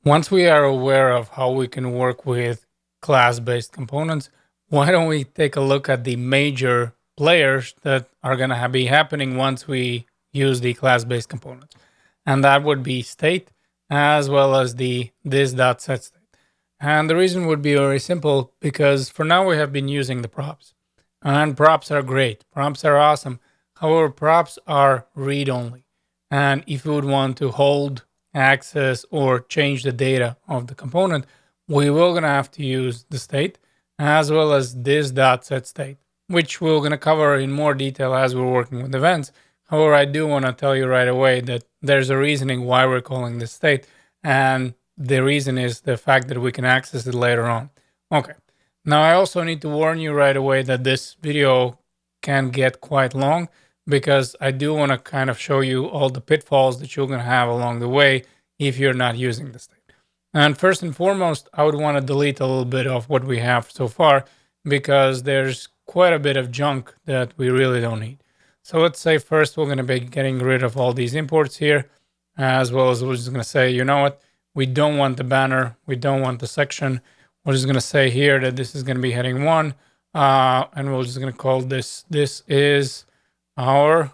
Once we are aware of how we can work with class-based components, why don't we take a look at the major players that are going to be happening once we use the class-based components? And that would be state as well as the this dot set state. And the reason would be very simple because for now we have been using the props. And props are great. Props are awesome. However, props are read only. And if you would want to hold access or change the data of the component, we will gonna have to use the state as well as this dot set state, which we're gonna cover in more detail as we're working with events. However, I do want to tell you right away that there's a reasoning why we're calling this state, and the reason is the fact that we can access it later on. Okay. Now, I also need to warn you right away that this video can get quite long because I do want to kind of show you all the pitfalls that you're going to have along the way if you're not using the state. And first and foremost, I would want to delete a little bit of what we have so far because there's quite a bit of junk that we really don't need. So let's say first we're going to be getting rid of all these imports here, as well as we're just going to say, you know what? We don't want the banner. We don't want the section. We're just going to say here that this is going to be heading one. And we're just going to call this is our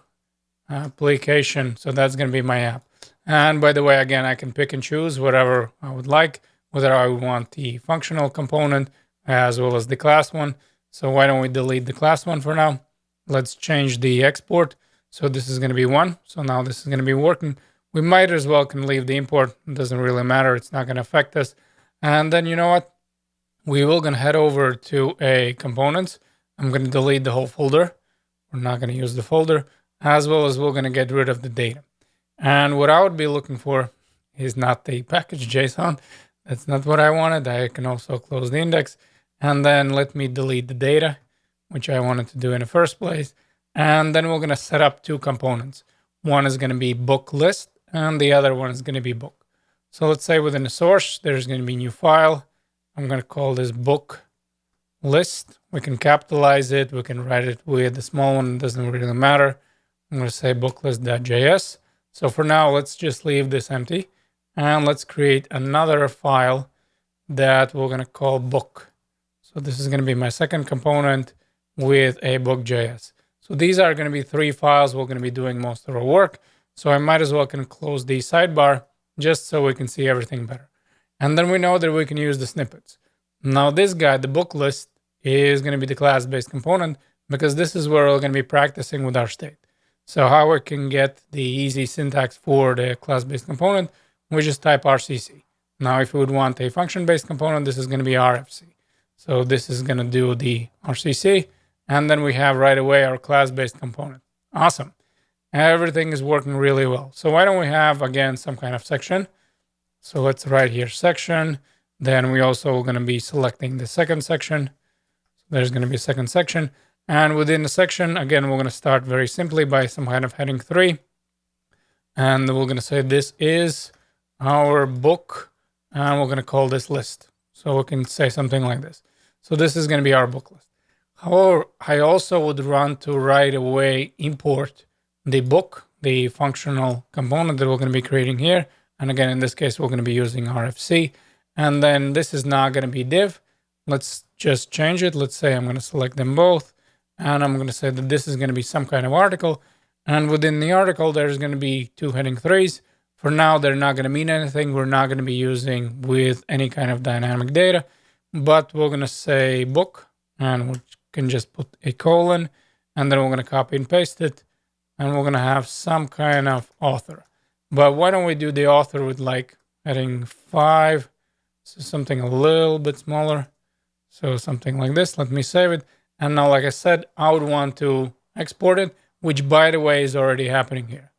application. So that's going to be my app. And by the way, again, I can pick and choose whatever I would like, whether I would want the functional component as well as the class one. So why don't we delete the class one for now? Let's change the export. So this is going to be one. So now this is going to be working. We might as well can leave the import. It doesn't really matter. It's not going to affect us. And then you know what? We will gonna head over to a components. I'm gonna delete the whole folder. We're not gonna use the folder, as well as we're gonna get rid of the data. And what I would be looking for is not the package JSON. That's not what I wanted. I can also close the index and then let me delete the data, which I wanted to do in the first place. And then we're gonna set up two components. One is gonna be book list, and the other one is gonna be book. So let's say within the source, there's gonna be new file. I'm going to call this book list. We can capitalize it. We can write it with the small one. It doesn't really matter. I'm going to say booklist.js. So for now, let's just leave this empty and let's create another file that we're going to call book. So this is going to be my second component with a book.js. So these are going to be three files. We're going to be doing most of our work. So I might as well can close the sidebar just so we can see everything better. And then we know that we can use the snippets. Now, this guy, the book list, is going to be the class-based component because this is where we're going to be practicing with our state. So how we can get the easy syntax for the class-based component, we just type RCC. Now, if we would want a function-based component, this is going to be RFC. So this is going to do the RCC, and then we have right away our class-based component. Awesome. Everything is working really well. So why don't we have, again, some kind of section? So let's write here section. Then we also are going to be selecting the second section. So there's going to be a second section. And within the section, again, we're going to start very simply by some kind of heading 3. And we're going to say this is our book. And we're going to call this list. So we can say something like this. So this is going to be our book list. However, I also would want to right away import the book, the functional component that we're going to be creating here. And again, in this case, we're going to be using RFC. And then this is not going to be div. Let's just change it. Let's say I'm going to select them both. And I'm going to say that this is going to be some kind of article. And within the article, there's going to be two heading 3s. For now, they're not going to mean anything. We're not going to be using with any kind of dynamic data. But we're going to say book. And we can just put a colon. And then we're going to copy and paste it. And we're going to have some kind of author. But why don't we do the author with like heading 5? So something a little bit smaller. So something like this. Let me save it. And now, like I said, I would want to export it, which by the way is already happening here.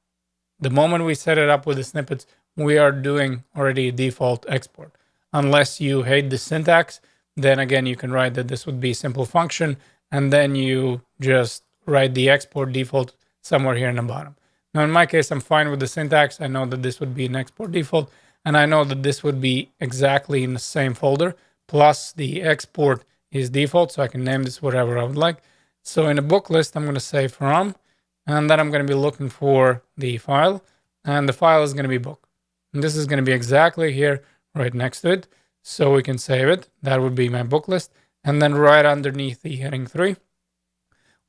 The moment we set it up with the snippets, we are doing already a default export. Unless you hate the syntax, then again, you can write that this would be simple function. And then you just write the export default somewhere here in the bottom. Now, in my case, I'm fine with the syntax. I know that this would be an export default, and I know that this would be exactly in the same folder, plus the export is default, so I can name this whatever I would like. So in the book list, I'm going to say from, and then I'm going to be looking for the file, and the file is going to be book. And this is going to be exactly here right next to it. So we can save it. That would be my book list. And then right underneath the heading 3,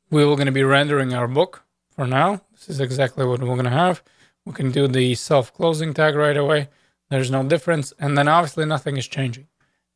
we were going to be rendering our book for now. This is exactly what we're going to have. We can do the self-closing tag right away. There's no difference. And then obviously nothing is changing.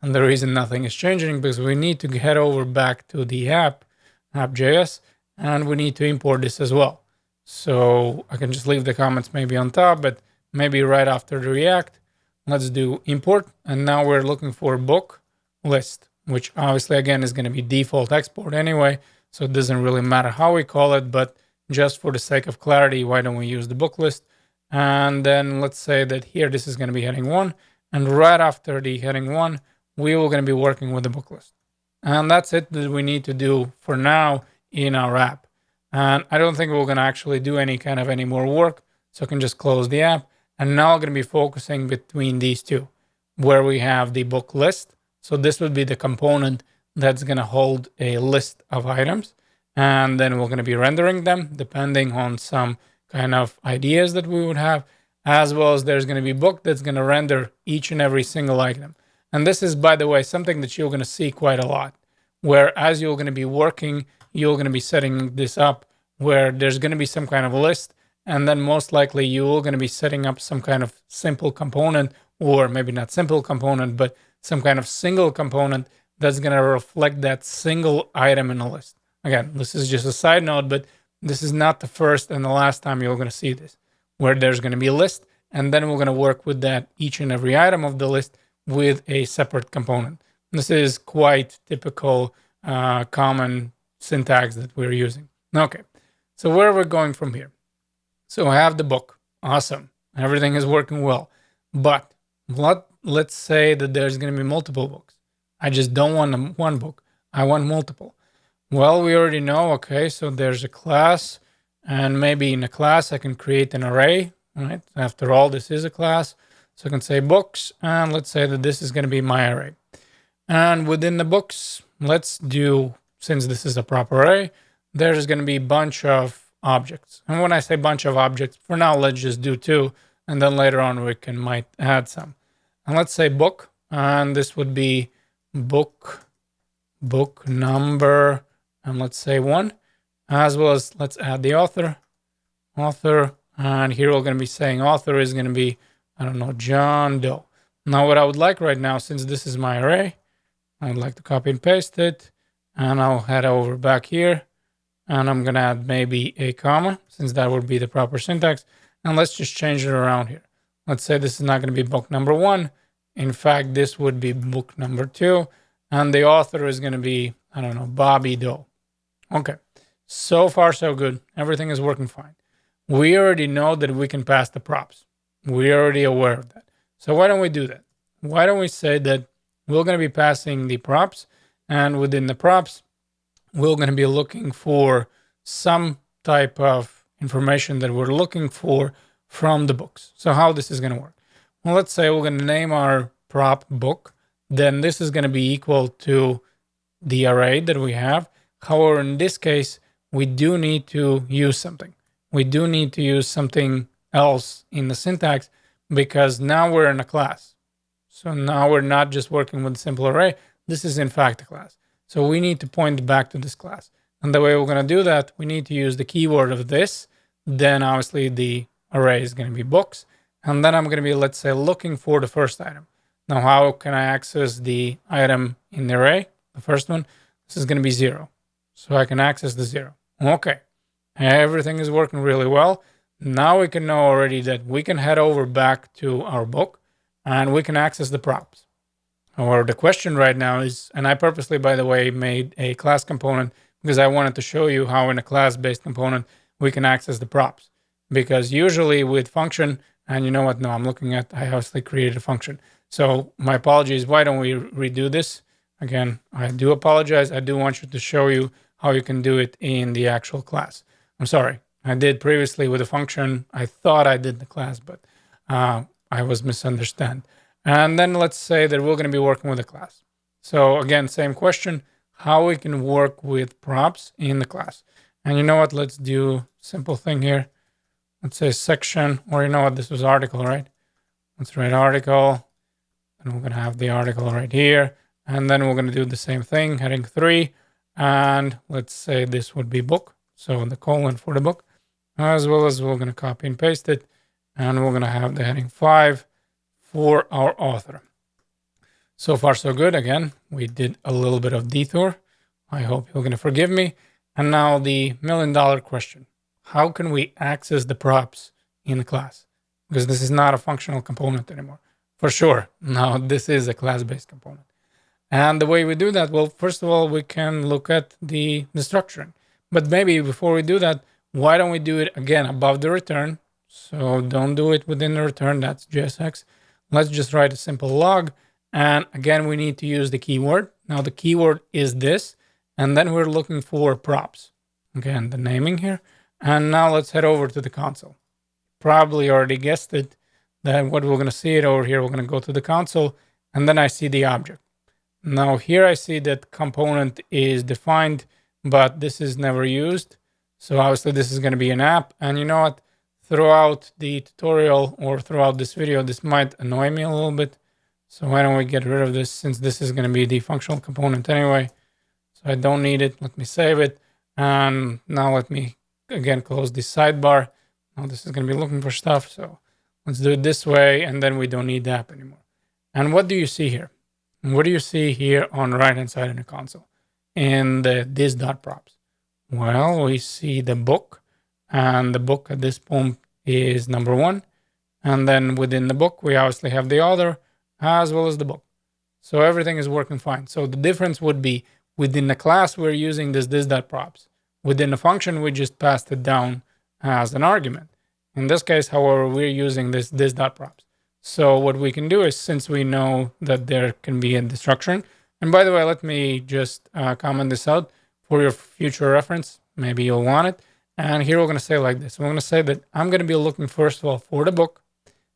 And the reason nothing is changing because we need to head over back to the app.js, and we need to import this as well. So I can just leave the comments maybe on top, but maybe right after the React, let's do import. And now we're looking for book list, which obviously again is going to be default export anyway. So it doesn't really matter how we call it, but just for the sake of clarity, why don't we use the book list? And then let's say that here, this is going to be heading 1. And right after the heading 1, we are going to be working with the book list. And that's it that we need to do for now in our app. And I don't think we're going to actually do any more work. So I can just close the app. And now I'm going to be focusing between these two, where we have the book list. So this would be the component that's going to hold a list of items. And then we're going to be rendering them depending on some kind of ideas that we would have, as well as there's going to be book that's going to render each and every single item. And this is, by the way, something that you're going to see quite a lot, where as you're going to be working, you're going to be setting this up where there's going to be some kind of list. And then most likely you're going to be setting up some kind of simple component, or maybe not simple component, but some kind of single component that's going to reflect that single item in the list. Again, this is just a side note, but this is not the first and the last time you're going to see this, where there's going to be a list, and then we're going to work with that each and every item of the list with a separate component. This is quite typical, common syntax that we're using. Okay, so where are we going from here? So I have the book. Awesome. Everything is working well. But let's say that there's going to be multiple books. I just don't want one book. I want multiple. Well, we already know, okay, so there's a class, and maybe in a class I can create an array, right? After all, this is a class. So I can say books, and let's say that this is going to be my array. And within the books, let's do, since this is a proper array, there's going to be a bunch of objects. And when I say bunch of objects, for now, let's just do 2, and then later on we might add some. And let's say book, and this would be book number, and let's say 1, as well as let's add the author, and here we're going to be saying author is going to be, I don't know, John Doe. Now, what I would like right now, since this is my array, I'd like to copy and paste it, and I'll head over back here, and I'm going to add maybe a comma, since that would be the proper syntax, and let's just change it around here. Let's say this is not going to be book number 1. In fact, this would be book number 2, and the author is going to be, I don't know, Bobby Doe. Okay, so far so good. Everything is working fine. We already know that we can pass the props. We're already aware of that. So why don't we do that? Why don't we say that we're going to be passing the props, and within the props, we're going to be looking for some type of information that we're looking for from the books. So how this is going to work? Well, let's say we're going to name our prop book. Then this is going to be equal to the array that we have. However, in this case, we do need to use something. We do need to use something else in the syntax because now we're in a class. So now we're not just working with a simple array. This is in fact a class. So we need to point back to this class. And the way we're going to do that, we need to use the keyword of this. Then obviously the array is going to be books. And then I'm going to be, let's say, looking for the first item. Now, how can I access the item in the array? The first one, this is going to be 0. So I can access the 0. Okay. Everything is working really well. Now we can know already that we can head over back to our book and we can access the props. Or the question right now is, and I purposely, by the way, made a class component because I wanted to show you how in a class-based component we can access the props. Because usually with function, and you know what? No, I'm looking at, I obviously created a function. So my apologies. Why don't we redo this? Again, I do apologize. I do want you to show you how you can do it in the actual class. I'm sorry. I did previously with a function. I thought I did the class, but I was misunderstood. And then let's say that we're going to be working with a class. So again, same question, how we can work with props in the class. And you know what? Let's do simple thing here. Let's say section, or you know what? This was article, right? Let's write article. and we're going to have the article right here. And then we're going to do the same thing, heading 3. And let's say this would be book. So the colon for the book, as well as we're going to copy and paste it. And we're going to have the heading 5 for our author. So far, so good. Again, we did a little bit of detour. I hope you're going to forgive me. And now the $1,000,000 question. How can we access the props in the class? Because this is not a functional component anymore. For sure. Now, this is a class-based component. And the way we do that, well, first of all, we can look at the structuring. But maybe before we do that, why don't we do it again above the return? So don't do it within the return. That's JSX. Let's just write a simple log. And again, we need to use the keyword. Now, the keyword is this. And then we're looking for props. Again, the naming here. And now let's head over to the console. Probably already guessed it. That what we're going to see it over here. We're going to go to the console. And then I see the object. Now here I see that component is defined, but this is never used. So obviously this is going to be an app. And you know what? Throughout the tutorial or throughout this video, this might annoy me a little bit. So why don't we get rid of this, since this is going to be the functional component anyway. So I don't need it. Let me save it. And now let me again close the sidebar. Now this is going to be looking for stuff. So let's do it this way. And then we don't need the app anymore. And what do you see here? What do you see here on the right hand side of the console in the this.props? Well, we see the book, and the book at this point is number 1. And then within the book, we obviously have the author as well as the book. So everything is working fine. So the difference would be within the class, we're using this.props. Within the function, we just passed it down as an argument. In this case, however, we're using this.props. So what we can do is, since we know that there can be a destruction, and by the way, let me just comment this out for your future reference. Maybe you'll want it. And here we're going to say like this. We're going to say that I'm going to be looking first of all for the book,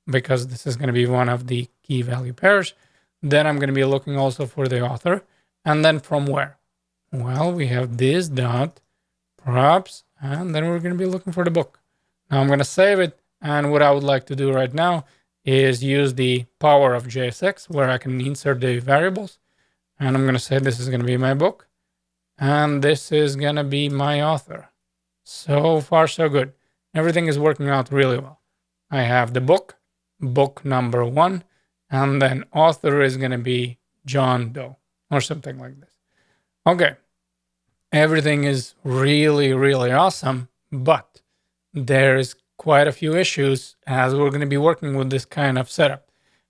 because this is going to be one of the key value pairs. Then I'm going to be looking also for the author. And then from where? Well, we have this dot props, and then we're going to be looking for the book. Now I'm going to save it. And what I would like to do right now is use the power of JSX, where I can insert the variables. And I'm going to say this is going to be my book. And this is going to be my author. So far, so good. Everything is working out really well. I have the book, book number 1, and then author is going to be John Doe or something like this. Okay. Everything is really, really awesome, but there's quite a few issues as we're going to be working with this kind of setup.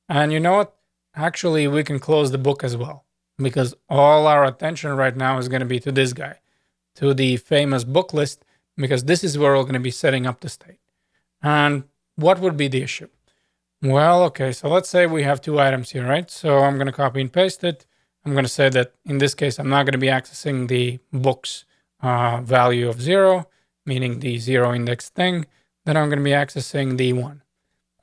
And you know what? Actually, we can close the book as well, because all our attention right now is going to be to this guy, to the famous book list, because this is where we're going to be setting up the state. And what would be the issue? Well, okay, so let's say we have 2 items here, right? So I'm going to copy and paste it. I'm going to say that in this case, I'm not going to be accessing the book's value of 0, meaning the 0 index thing. Then I'm going to be accessing the 1.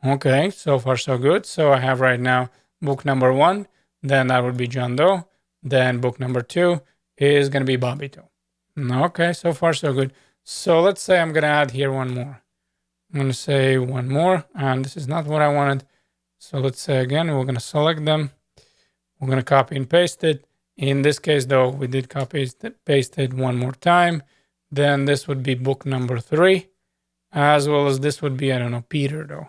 Okay, so far so good. So I have right now book number 1, then that would be John Doe. Then book number 2 is going to be Bobby Doe. Okay, so far so good. So let's say I'm going to add here one more. I'm going to say one more, and this is not what I wanted. So let's say again, we're going to select them. We're going to copy and paste it. In this case, though, we did copy and paste it one more time. Then this would be book number 3. As well as this would be, I don't know, Peter, though.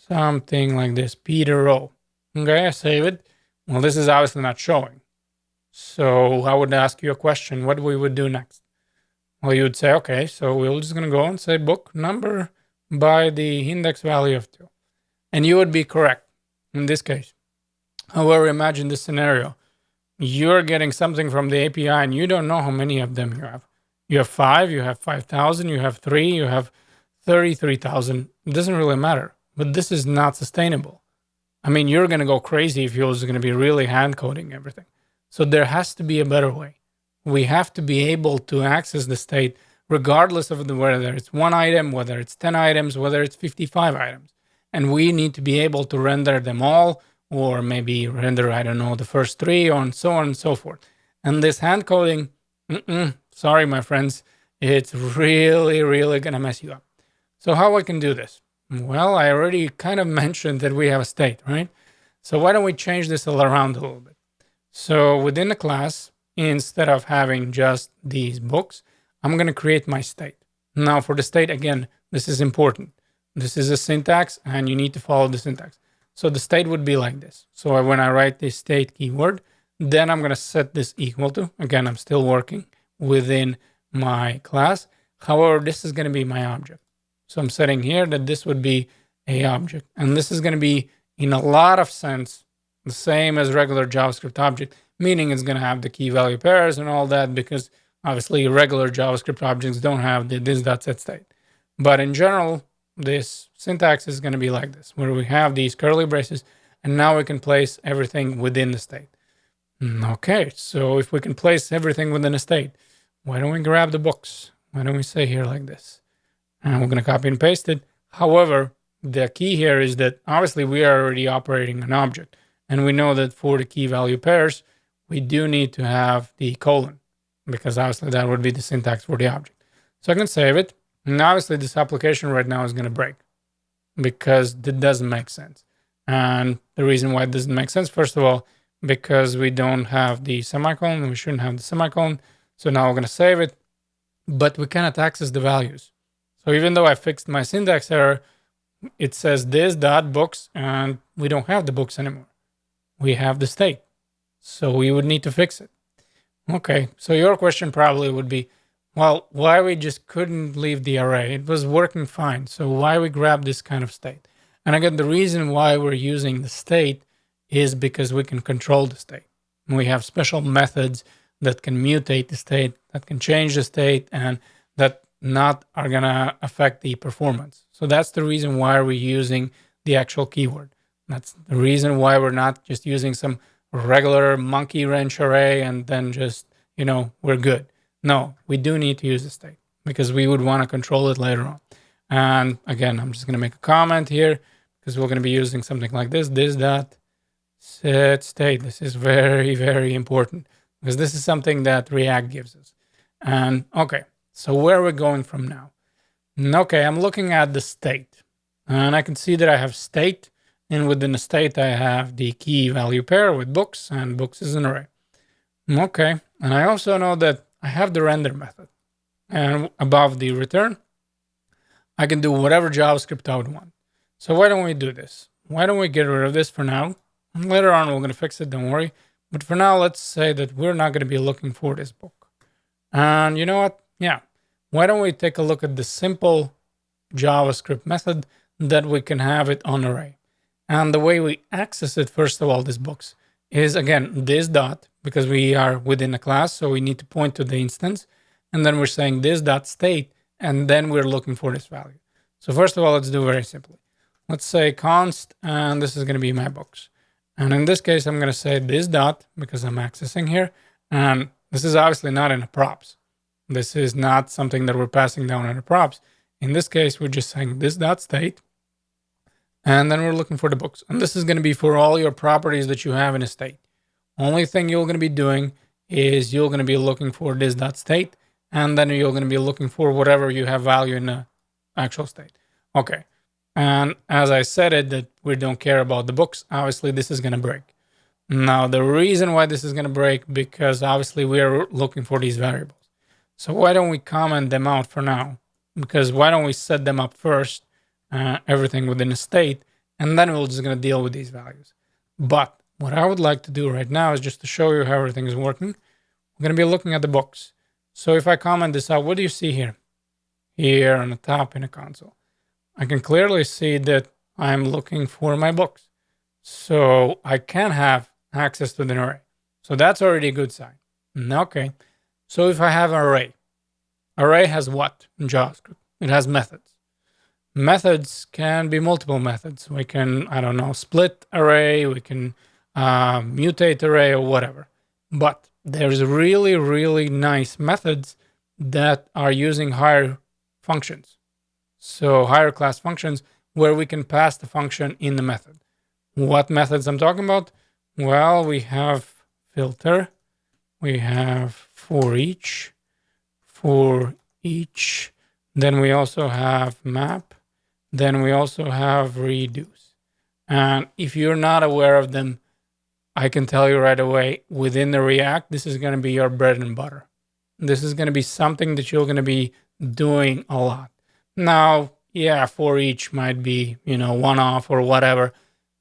Something like this, Peter O. Okay, I save it. Well, this is obviously not showing. So I would ask you a question, what we would do next? Well, you would say, okay, so we're just going to go and say book number by the index value of 2. And you would be correct in this case. However, imagine this scenario. You're getting something from the API and you don't know how many of them you have. You have 5, you have 5,000, you have 3, you have 33,000. It doesn't really matter, but this is not sustainable. I mean, you're going to go crazy if you're going to be really hand coding everything. So there has to be a better way. We have to be able to access the state regardless of whether it's 1 item, whether it's 10 items, whether it's 55 items. And we need to be able to render them all, or maybe render, I don't know, the first 3, and so on and so forth. And this hand coding, sorry, my friends, it's really, really going to mess you up. So how I can do this? Well, I already kind of mentioned that we have a state, right? So why don't we change this all around a little bit? So within the class, instead of having just these books, I'm going to create my state. Now for the state, again, this is important. This is a syntax and you need to follow the syntax. So the state would be like this. So when I write this state keyword, then I'm going to set this equal to, again, I'm still working within my class. However, this is going to be my object. So I'm setting here that this would be a object, and this is going to be in a lot of sense the same as regular JavaScript object, meaning it's going to have the key value pairs and all that, because obviously regular JavaScript objects don't have the this.set state. But in general, this syntax is going to be like this, where we have these curly braces, and now we can place everything within the state. Okay, so if we can place everything within a state, why don't we grab the books? Why don't we say here like this? And we're going to copy and paste it. However, the key here is that obviously we are already operating an object. And we know that for the key value pairs, we do need to have the colon, because obviously that would be the syntax for the object. So I can save it. And obviously this application right now is going to break because it doesn't make sense. And the reason why it doesn't make sense, first of all, because we don't have the semicolon, we shouldn't have the semicolon. So now we're going to save it, but we cannot access the values. So even though I fixed my syntax error, it says this dot books, and we don't have the books anymore. We have the state. So we would need to fix it. Okay, so your question probably would be, well, why we just couldn't leave the array? It was working fine. So why we grab this kind of state? And again, the reason why we're using the state is because we can control the state. We have special methods that can mutate the state, that can change the state, and that not are gonna affect the performance. So that's the reason why we're using the actual keyword. That's the reason why we're not just using some regular monkey wrench array and then just, we're good. No, we do need to use the state because we would want to control it later on. And again, I'm just going to make a comment here because we're going to be using something like this dot set state. This is very, very important because this is something that React gives us. And okay, so where are we going from now? Okay, I'm looking at the state and I can see that I have state, and within the state, I have the key value pair with books, and books is an array. Okay, and I also know that I have the render method, and above the return, I can do whatever JavaScript I would want. So why don't we do this? Why don't we get rid of this for now? And later on, we're going to fix it, don't worry. But for now, let's say that we're not going to be looking for this book. And you know what? Yeah. Why don't we take a look at the simple JavaScript method that we can have it on array? And the way we access it, first of all, this books is again this dot, because we are within a class, so we need to point to the instance, and then we're saying this dot state, and then we're looking for this value. So first of all, let's do very simply. Let's say const, and this is going to be my books. And in this case, I'm going to say this dot because I'm accessing here, and this is obviously not in a props. This is not something that we're passing down in a props. In this case, we're just saying this dot state. And then we're looking for the books. And this is going to be for all your properties that you have in a state. Only thing you're going to be doing is you're going to be looking for this dot state, and then you're going to be looking for whatever you have value in the actual state. Okay. And as I said it, that we don't care about the books, obviously this is going to break. Now, the reason why this is going to break, because obviously we are looking for these variables. So why don't we comment them out for now? Because why don't we set them up first? Everything within a state, and then we're just going to deal with these values. But what I would like to do right now is just to show you how everything is working. We're going to be looking at the books. So if I comment this out, what do you see here? Here on the top in the console, I can clearly see that I'm looking for my books. So I can have access to the array. So that's already a good sign. Okay. So if I have an array has what in JavaScript? It has methods. Methods can be multiple methods. We can, I don't know, split array, we can mutate array or whatever. But there's really, really nice methods that are using higher functions. So higher class functions where we can pass the function in the method. What methods I'm talking about? Well, we have filter, we have for each, then we also have map. Then we also have reduce. And if you're not aware of them, I can tell you right away within the React, this is going to be your bread and butter. This is going to be something that you're going to be doing a lot. Now, yeah, for each might be, one off or whatever,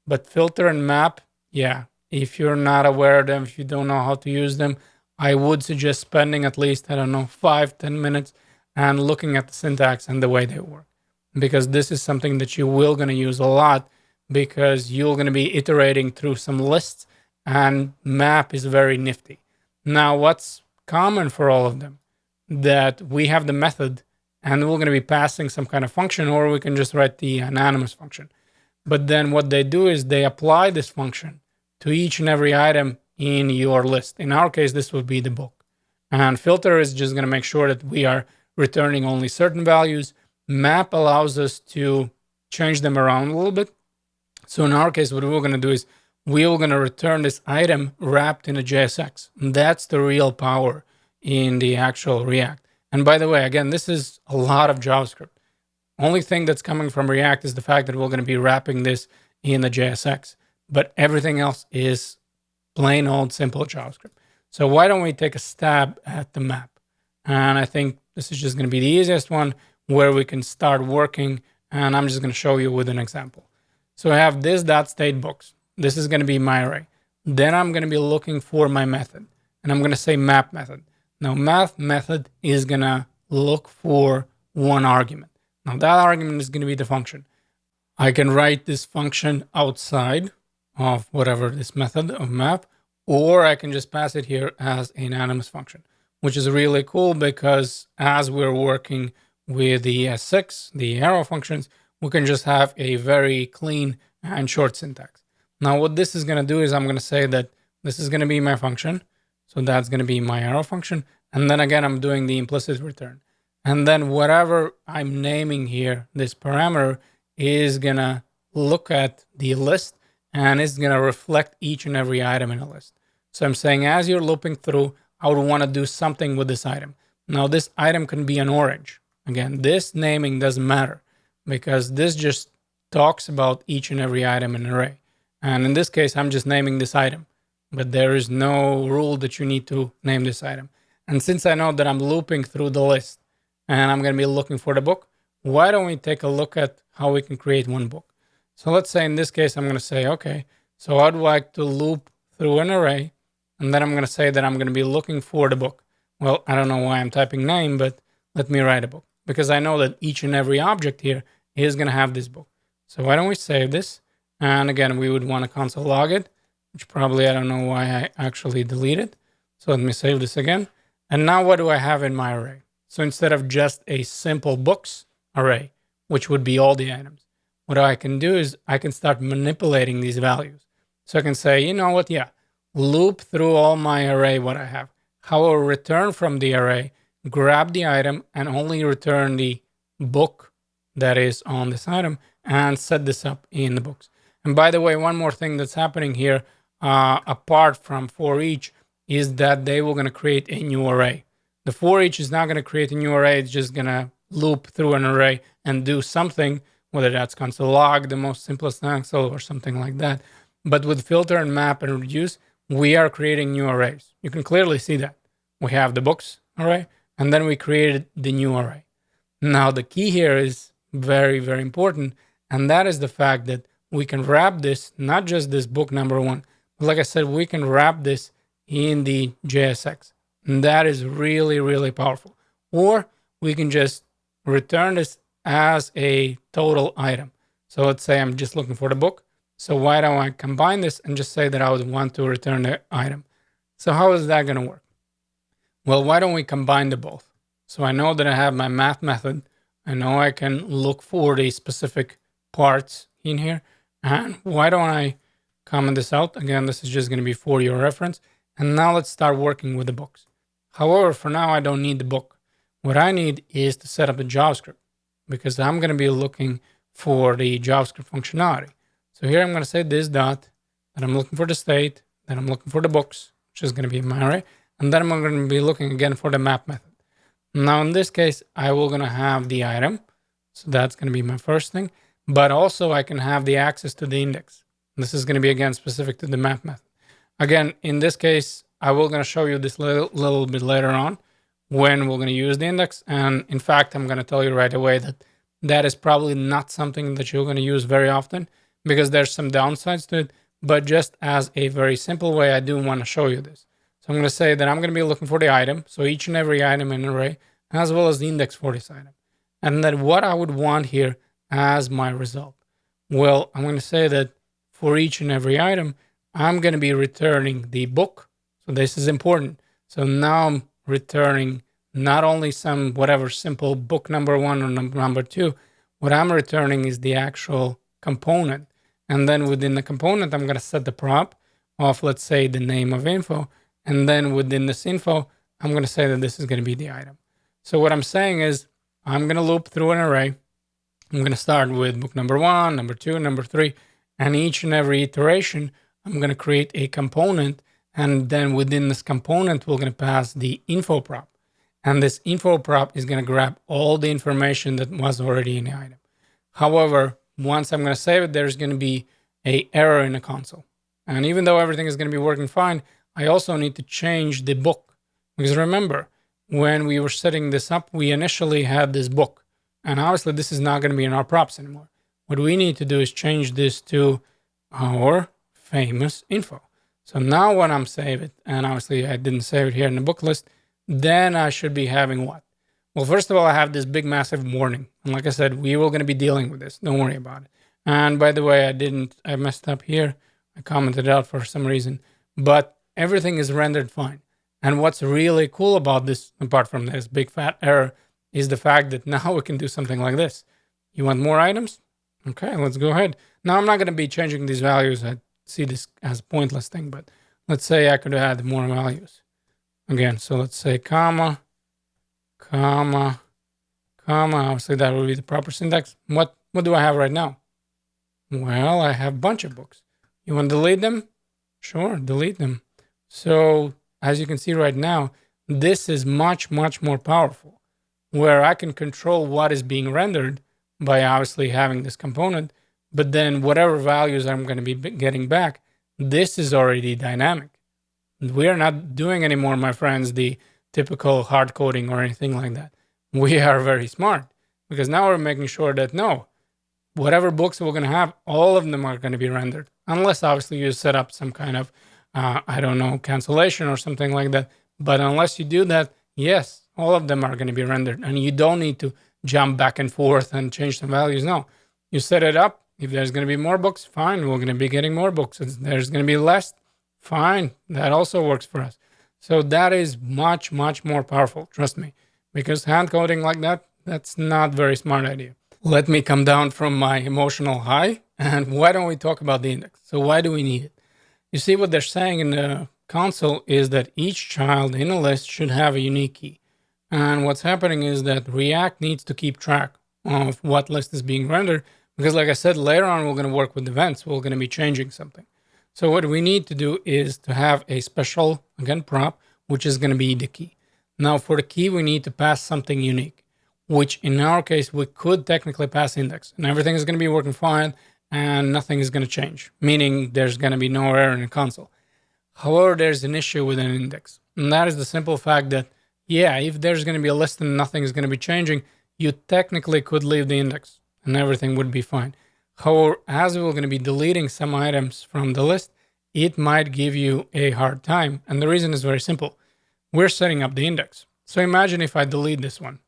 but filter and map, yeah, if you're not aware of them, if you don't know how to use them, I would suggest spending at least, I don't know, 5-10 minutes and looking at the syntax and the way they work. Because this is something that you will going to use a lot because you're going to be iterating through some lists and map is very nifty. Now, what's common for all of them? That we have the method and we're going to be passing some kind of function, or we can just write the anonymous function. But then what they do is they apply this function to each and every item in your list. In our case, this would be the book. And filter is just going to make sure that we are returning only certain values. Map allows us to change them around a little bit. So in our case, what we're going to do is we're going to return this item wrapped in a JSX. And that's the real power in the actual React. And by the way, again, this is a lot of JavaScript. Only thing that's coming from React is the fact that we're going to be wrapping this in the JSX, but everything else is plain old simple JavaScript. So why don't we take a stab at the map? And I think this is just going to be the easiest one where we can start working. And I'm just going to show you with an example. So I have this dot state books. This is going to be my array. Then I'm going to be looking for my method, and I'm going to say map method. Now, math method is going to look for one argument. Now, that argument is going to be the function. I can write this function outside of whatever this method of map, or I can just pass it here as an anonymous function, which is really cool because as we're working with the S6, the arrow functions, we can just have a very clean and short syntax. Now, what this is going to do is I'm going to say that this is going to be my function. So that's going to be my arrow function. And then again, I'm doing the implicit return. And then whatever I'm naming here, this parameter is going to look at the list and it's going to reflect each and every item in a list. So I'm saying as you're looping through, I would want to do something with this item. Now, this item can be an orange. Again, this naming doesn't matter because this just talks about each and every item in an array. And in this case, I'm just naming this item, but there is no rule that you need to name this item. And since I know that I'm looping through the list and I'm going to be looking for the book, why don't we take a look at how we can create one book? So let's say in this case, I'm going to say, okay, so I'd like to loop through an array, and then I'm going to say that I'm going to be looking for the book. Well, I don't know why I'm typing name, but let me write a book because I know that each and every object here is going to have this book. So why don't we save this? And again, we would want to console log it, which probably I don't know why I actually deleted. So let me save this again. And now what do I have in my array? So instead of just a simple books array, which would be all the items, what I can do is I can start manipulating these values. So I can say, you know what? Yeah, loop through all my array, what I have. However, return from the array, grab the item and only return the book that is on this item and set this up in the books. And by the way, one more thing that's happening here, apart from for each, is that they were going to create a new array. The for each is not going to create a new array. It's just going to loop through an array and do something, whether that's console log, the most simplest console, or something like that. But with filter and map and reduce, we are creating new arrays. You can clearly see that. We have the books array, and then we created the new array. Now, the key here is very, very important, and that is the fact that we can wrap this, not just this book number one, but like I said, we can wrap this in the JSX. And that is really, really powerful. Or we can just return this as a total item. So let's say I'm just looking for the book. So why don't I combine this and just say that I would want to return the item? So how is that going to work? Well, why don't we combine the both? So I know that I have my math method. I know I can look for the specific parts in here. And why don't I comment this out? Again, this is just going to be for your reference. And now let's start working with the books. However, for now, I don't need the book. What I need is to set up the JavaScript because I'm going to be looking for the JavaScript functionality. So here I'm going to say this dot, that I'm looking for the state, then I'm looking for the books, which is going to be my array, and then I'm going to be looking again for the map method. Now, in this case, I will going to have the item. So that's going to be my first thing. but also I can have the access to the index. This is going to be again specific to the math method. Again, in this case, I will going to show you this little bit later on when we're going to use the index. And in fact, I'm going to tell you right away that that is probably not something that you're going to use very often because there's some downsides to it. But just as a very simple way, I do want to show you this. So I'm going to say that I'm going to be looking for the item. So each and every item in an array, as well as the index for this item. And then what I would want here as my result. Well, I'm going to say that for each and every item, I'm going to be returning the book. So this is important. So now I'm returning not only some whatever simple book number one or number two, what I'm returning is the actual component. And then within the component, I'm going to set the prop of, let's say, the name of info. And then within this info, I'm going to say that this is going to be the item. So what I'm saying is I'm going to loop through an array. I'm going to start with book number one, number two, number three, and each and every iteration, I'm going to create a component. And then within this component, we're going to pass the info prop. And this info prop is going to grab all the information that was already in the item. However, once I'm going to save it, there's going to be an error in the console. And even though everything is going to be working fine, I also need to change the book. Because remember, when we were setting this up, we initially had this book. And obviously, this is not going to be in our props anymore. What we need to do is change this to our famous info. So now when I'm save it, and obviously I didn't save it here in the book list, then I should be having what? Well, first of all, I have this big, massive warning. And like I said, we were going to be dealing with this. Don't worry about it. And by the way, I messed up here. I commented out for some reason, but everything is rendered fine. And what's really cool about this, apart from this big fat error, is the fact that now we can do something like this. You want more items? Okay, let's go ahead. Now I'm not going to be changing these values. I see this as a pointless thing, but let's say I could add more values. Again, so let's say comma, comma, comma. Obviously, that would be the proper syntax. What do I have right now? Well, I have a bunch of books. You want to delete them? Sure, delete them. So as you can see right now, this is much, much more powerful, where I can control what is being rendered by obviously having this component, but then whatever values I'm going to be getting back, this is already dynamic. We are not doing anymore, my friends, the typical hard coding or anything like that. We are very smart because now we're making sure that no, whatever books we're going to have, all of them are going to be rendered, unless obviously you set up some kind of, I don't know, cancellation or something like that. But unless you do that, yes, all of them are going to be rendered, and you don't need to jump back and forth and change some values. No, you set it up. If there's going to be more books, fine, we're going to be getting more books. If there's going to be less, fine, that also works for us. So that is much, much more powerful. Trust me, because hand coding like that, that's not very smart idea. Let me come down from my emotional high, and why don't we talk about the index? So why do we need it? You see, what they're saying in the console is that each child in a list should have a unique key. And what's happening is that React needs to keep track of what list is being rendered, because like I said, later on, we're going to work with events. We're going to be changing something. So what we need to do is to have a special, again, prop, which is going to be the key. Now for the key, we need to pass something unique, which in our case, we could technically pass index, and everything is going to be working fine and nothing is going to change, meaning there's going to be no error in the console. However, there's an issue with an index, and that is the simple fact that, yeah, if there's going to be a list and nothing is going to be changing, you technically could leave the index and everything would be fine. However, as we're going to be deleting some items from the list, it might give you a hard time. And the reason is very simple. We're setting up the index. So imagine if I delete this one.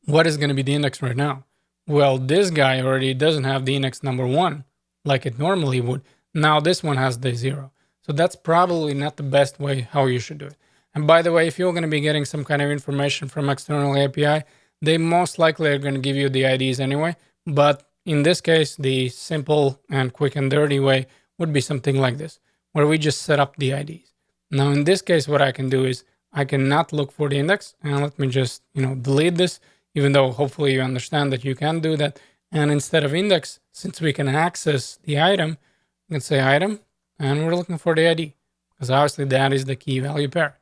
What is going to be the index right now? Well, this guy already doesn't have the index number one like it normally would. Now this one has the 0. So that's probably not the best way how you should do it. And by the way, if you're going to be getting some kind of information from external API, they most likely are going to give you the IDs anyway. But in this case, the simple and quick and dirty way would be something like this, where we just set up the IDs. Now, in this case, what I can do is I cannot look for the index, and let me just, delete this, even though hopefully you understand that you can do that. And instead of index, since we can access the item, we can say item, and we're looking for the ID, because obviously that is the key value pair.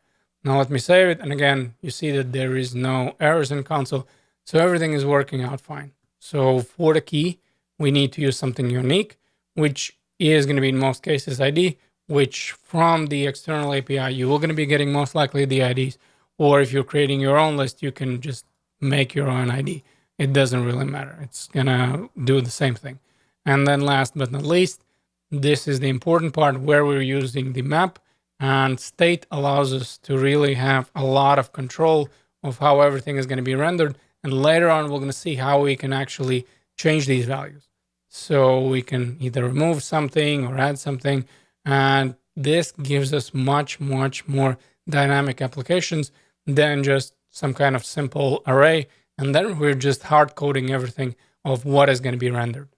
Now let me save it, and again, you see that there is no errors in console, so everything is working out fine. So for the key, we need to use something unique, which is going to be in most cases ID, which from the external API, you are going to be getting most likely the IDs. Or if you're creating your own list, you can just make your own ID. It doesn't really matter. It's gonna do the same thing. And then last but not least, this is the important part where we're using the map, and state allows us to really have a lot of control of how everything is going to be rendered. And later on, we're going to see how we can actually change these values. So we can either remove something or add something. And this gives us much, much more dynamic applications than just some kind of simple array. And then we're just hard coding everything of what is going to be rendered.